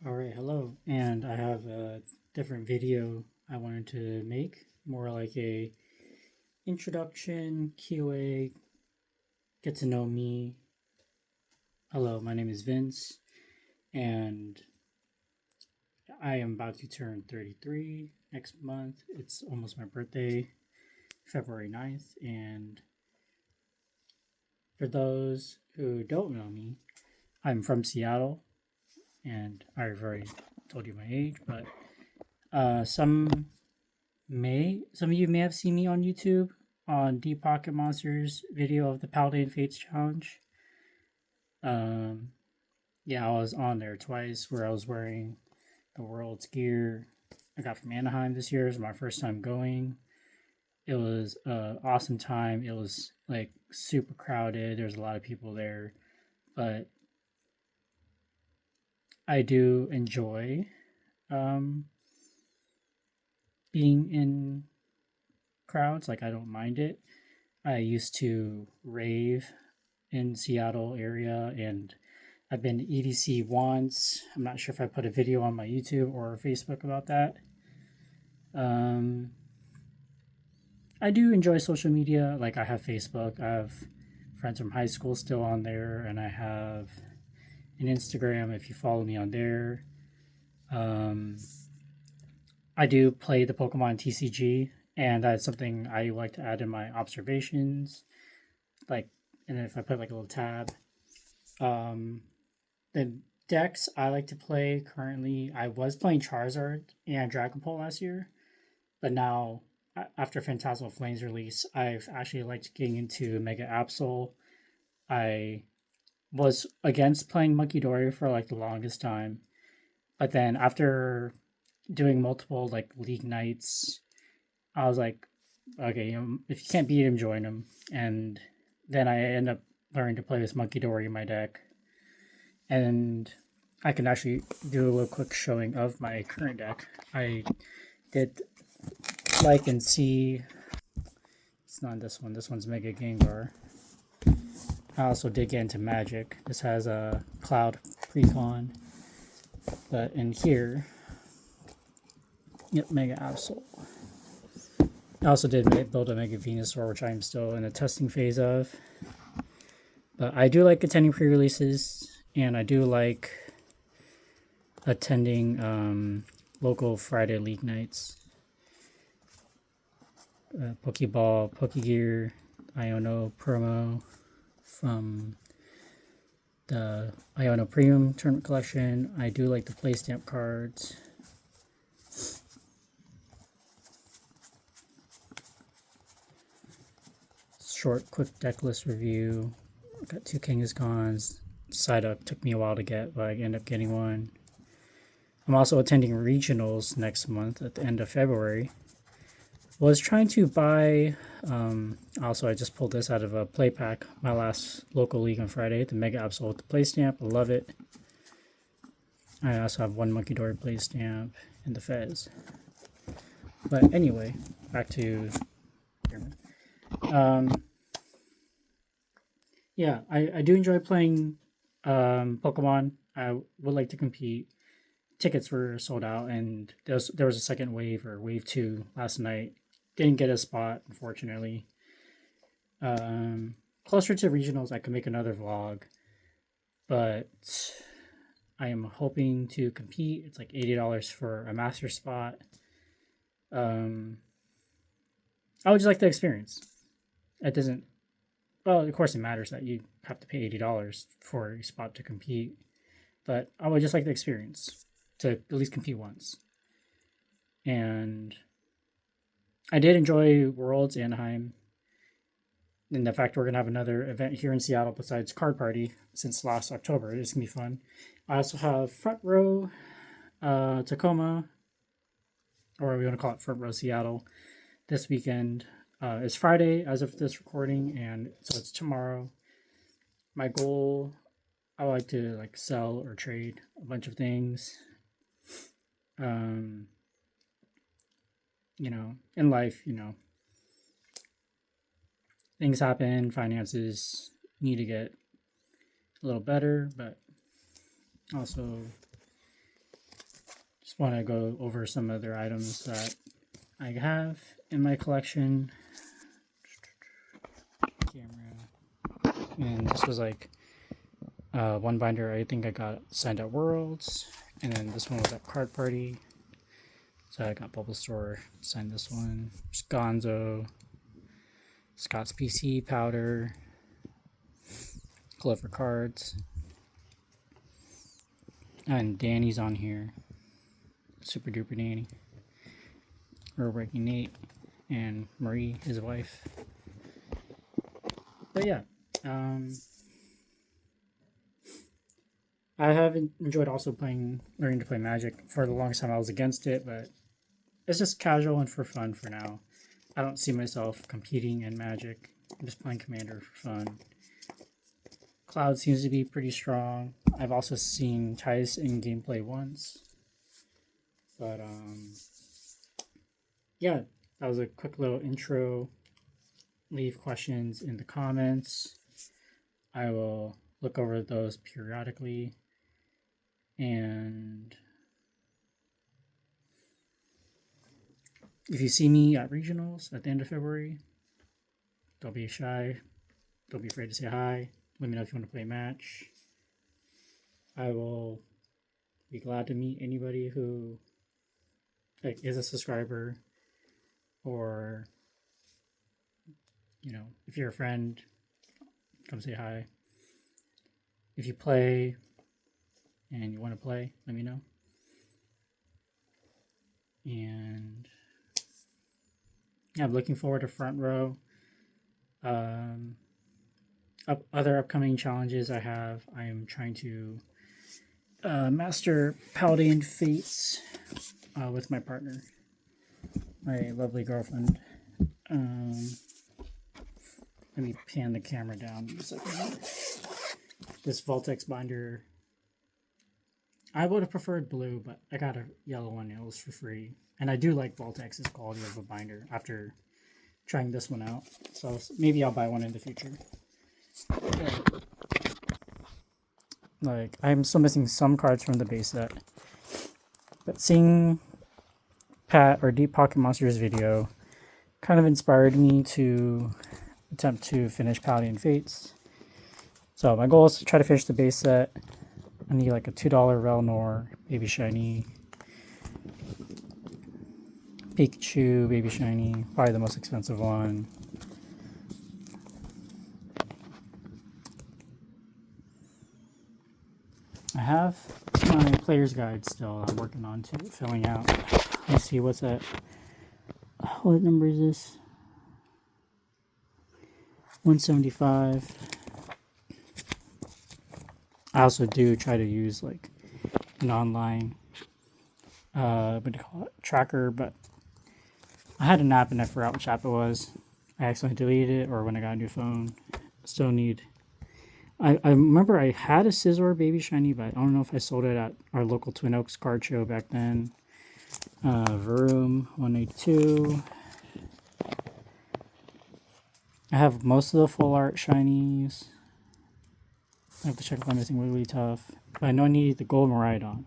Alright, hello. And I have a different video I wanted to make, more like a introduction, QA, get to know me. Hello, my name is Vince, and I am about to turn 33 next month. It's almost my birthday, February 9th. And for those who don't know me, I'm from Seattle, and I've already told you my age, but some of you may have seen me on YouTube on Deep Pocket Monsters video of the Paladin Fates challenge. Um, yeah, I was on there twice where I was wearing the world's gear I got from Anaheim this year. It was my first time going. It was an awesome time. It was like super crowded. There's a lot of people there, but I do enjoy um, being in crowds. Like I don't mind it. I used to rave in Seattle area, and I've been to EDC once. I'm not sure if I put a video on my YouTube or Facebook about that. Um, I do enjoy social media. Like I have Facebook. I have friends from high school still on there, and I have an Instagram if you follow me on there. Um, I do play the Pokemon TCG, and that's something I like to add in my observations. Like, and if I put like a little tab, um, the decks I like to play currently, I was playing Charizard and Dragapult last year, but now after Phantasmal Flames release, I've actually liked getting into Mega Absol. I was against playing Monkey Dory for like the longest time, but then after doing multiple like league nights, I was like, okay, if you can't beat him, join him. And then I end up learning to play with Monkey Dory in my deck, and I can actually do a little quick showing of my current deck. I did like and see. It's not this one. This one's Mega Gengar. I also did get into Magic. This has a Cloud Precon, but in here, yep, Mega Absol. I also did build a Mega Venusaur, which I'm still in the testing phase of. But I do like attending pre-releases, and I do like attending local Friday League nights. Pokeball, Pokegear, Iono promo from the Iono Premium Tournament Collection. I do like the play stamp cards. Short, quick deck list review. Got two Kangaskhan's. Psyduck took me a while to get, but I ended up getting one. I'm also attending regionals next month at the end of February. Was trying to buy, also I just pulled this out of a play pack, my last local league on Friday, the Mega Absol with the play stamp. I love it. I also have one Monkey Dory play stamp and the Fez. But anyway, back to yeah, I do enjoy playing Pokemon. I would like to compete. Tickets were sold out, and there was a second wave or wave two last night. Didn't get a spot, unfortunately. Closer to regionals, I could make another vlog, but I am hoping to compete. It's like $80 for a master spot. I would just like the experience. It doesn't. Well, of course, it matters that you have to pay $80 for a spot to compete, but I would just like the experience to at least compete once. And I did enjoy Worlds Anaheim, and the fact we're gonna have another event here in Seattle besides Card Party since last October. It's gonna be fun. I also have Front Row Tacoma, or we want to call it Front Row Seattle, this weekend. It's Friday as of this recording, and so it's tomorrow. My goal, I would like to like sell or trade a bunch of things. In life, things happen, finances need to get a little better, but also Just want to go over some other items that I have in my collection. Camera. And this was like one binder I think I got signed at Worlds. And then this one was at Card Party. So I got Bulbasaur, signed this one. Gonzo, Scott's PC, Powder, Clover Cards. And Danny's on here. Super Duper Danny. Real Breaking Nate. And Marie, his wife. But yeah. I have enjoyed also learning to play Magic. For the longest time I was against it, but it's just casual and for fun for now. I don't see myself competing in Magic. I'm just playing Commander for fun. Cloud seems to be pretty strong. I've also seen Tice in gameplay once. But yeah, that was a quick little intro. Leave questions in the comments. I will look over those periodically. And if you see me at regionals at the end of February, don't be shy. Don't be afraid to say hi. Let me know if you want to play a match. I will be glad to meet anybody who is a subscriber, or if you're a friend, come say hi. If you play and you want to play, let me know. And yeah, I'm looking forward to Front Row. Other upcoming challenges I am trying to master Paladin Fates with my partner, my lovely girlfriend. Let me pan the camera down a second. This Voltex binder, I would have preferred blue, but I got a yellow one. It was for free. And I do like Voltex's quality of a binder after trying this one out. So maybe I'll buy one in the future. Like, I'm still missing some cards from the base set. But seeing Pat or Deep Pocket Monsters video kind of inspired me to attempt to finish Paladin Fates. So my goal is to try to finish the base set. I need like a $2 Relnor, Baby Shiny, Pikachu, Baby Shiny, probably the most expensive one. I have my player's guide still I'm working on filling out. Let's see, what's that? What number is this? 175. I also do try to use like an online tracker, but I had an app and I forgot which app it was. I accidentally deleted it, or when I got a new phone. Still need. I remember I had a Scizor Baby Shiny, but I don't know if I sold it at our local Twin Oaks card show back then. Vroom 182. I have most of the full art shinies. I have to check if I'm missing Wiggly Tough. But I know I need the Gold Miraidon.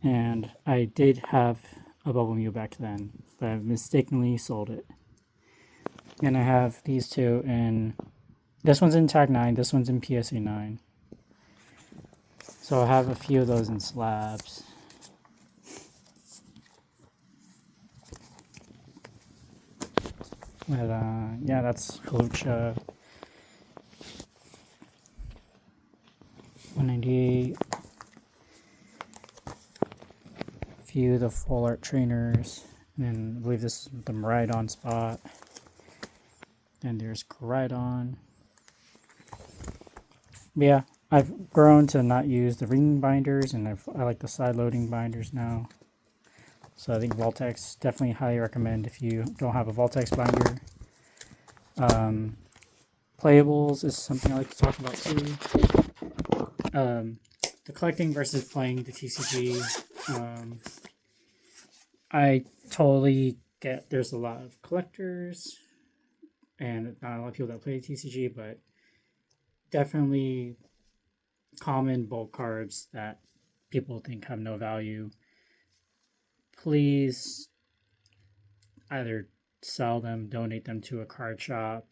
And I did have a Bubble Mew back then, but I mistakenly sold it. And I have these two, and this one's in Tag 9, this one's in PSA 9. So I have a few of those in slabs. But yeah, that's Hlucha. 198. A few of the full art trainers. And then I believe this is the Miraidon spot. Then there's Koraidon. But yeah, I've grown to not use the ring binders, and I like the side loading binders now. So I think Voltex, definitely highly recommend if you don't have a Voltex binder. Playables is something I like to talk about too. The collecting versus playing the TCG. I totally get there's a lot of collectors and not a lot of people that play TCG, but definitely common bulk cards that people think have no value. please either sell them, donate them to a card shop,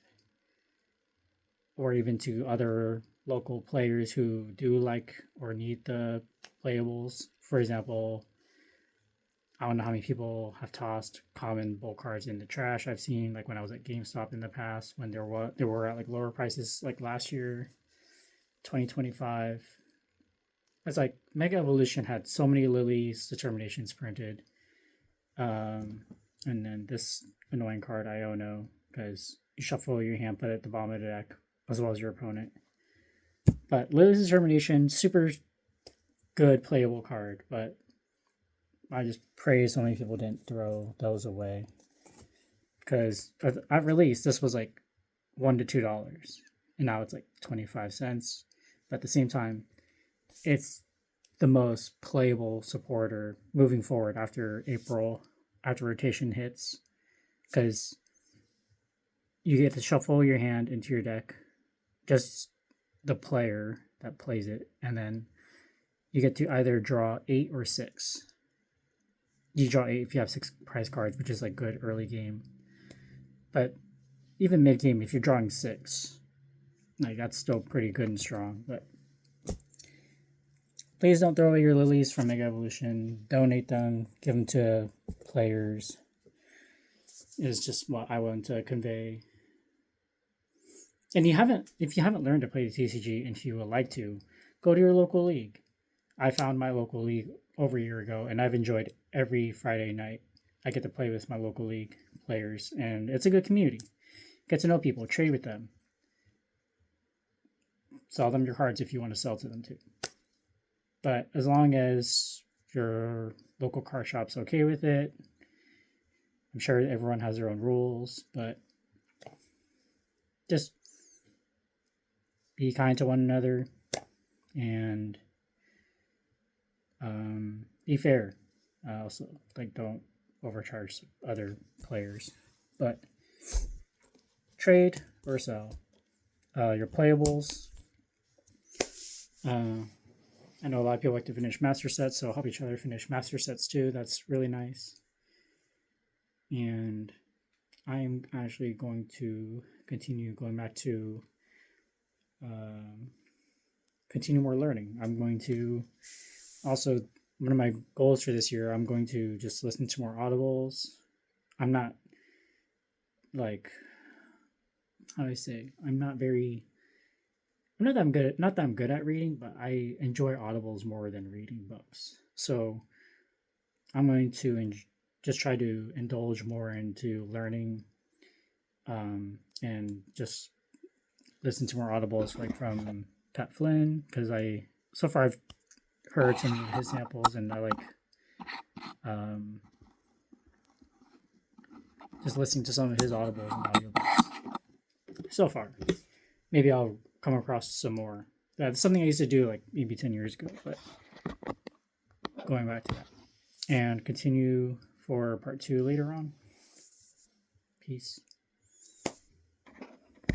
or even to other local players who do like or need the playables. For example, I don't know how many people have tossed common bull cards in the trash. I've seen like when I was at GameStop in the past when they were at like lower prices like last year, 2025. It's like Mega Evolution had so many Lily's determinations printed. And then this annoying card Iono, because you shuffle your hand, put it at the bottom of the deck, as well as your opponent. But Lily's determination, super good playable card, but I just pray so many people didn't throw those away. Because at release, this was like $1 to $2, and now it's like 25 cents. But at the same time, it's the most playable supporter moving forward after April, after rotation hits, because you get to shuffle your hand into your deck, just the player that plays it, and then you get to either draw 8 or 6. You draw 8 if you have 6 prize cards, which is like good early game. But even mid game, if you're drawing 6, like that's still pretty good and strong. But please don't throw away your lilies from Mega Evolution. Donate them, give them to players. Is just what I want to convey. And if you haven't learned to play the TCG, and if you would like to, go to your local league. I found my local league over a year ago, and I've enjoyed every Friday night. I get to play with my local league players, and it's a good community. Get to know people, trade with them, sell them your cards if you want to sell to them too. But as long as your local card shop's okay with it, I'm sure everyone has their own rules, but just be kind to one another and be fair. Also, like, don't overcharge other players, but trade or sell your playables. I know a lot of people like to finish master sets, so help each other finish master sets too. That's really nice. And I'm actually going to continue going back to continue more learning. I'm going to also, one of my goals for this year, I'm going to just listen to more audibles. I'm not like, how do I say, I'm not that I'm good at reading, but I enjoy audibles more than reading books. So I'm going to just try to indulge more into learning, and just listen to more audibles, like from Pat Flynn, because so far I've heard some of his samples, and I like just listening to some of his audibles and audiobooks so far. Maybe I'll come across some more. That's something I used to do like maybe 10 years ago, but going back to that. And continue for part 2 later on. Peace.